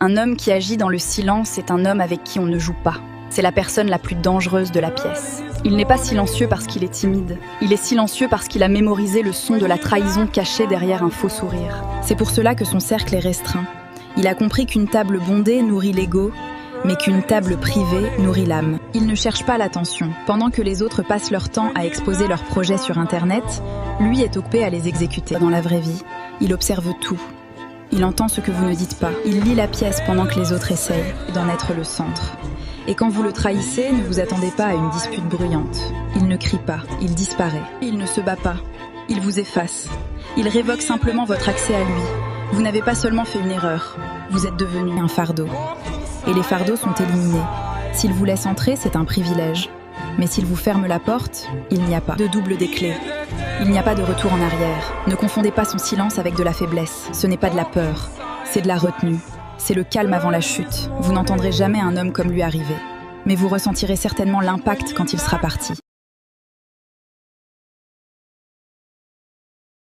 Un homme qui agit dans le silence est un homme avec qui on ne joue pas. C'est la personne la plus dangereuse de la pièce. Il n'est pas silencieux parce qu'il est timide. Il est silencieux parce qu'il a mémorisé le son de la trahison cachée derrière un faux sourire. C'est pour cela que son cercle est restreint. Il a compris qu'une table bondée nourrit l'ego, mais qu'une table privée nourrit l'âme. Il ne cherche pas l'attention. Pendant que les autres passent leur temps à exposer leurs projets sur Internet, lui est occupé à les exécuter. Dans la vraie vie, il observe tout. Il entend ce que vous ne dites pas. Il lit la pièce pendant que les autres essayent d'en être le centre. Et quand vous le trahissez, ne vous attendez pas à une dispute bruyante. Il ne crie pas, il disparaît. Il ne se bat pas, il vous efface. Il révoque simplement votre accès à lui. Vous n'avez pas seulement fait une erreur, vous êtes devenu un fardeau. Et les fardeaux sont éliminés. S'il vous laisse entrer, c'est un privilège. Mais s'il vous ferme la porte, il n'y a pas de double des clés. Il n'y a pas de retour en arrière. Ne confondez pas son silence avec de la faiblesse. Ce n'est pas de la peur, c'est de la retenue. C'est le calme avant la chute. Vous n'entendrez jamais un homme comme lui arriver. Mais vous ressentirez certainement l'impact quand il sera parti.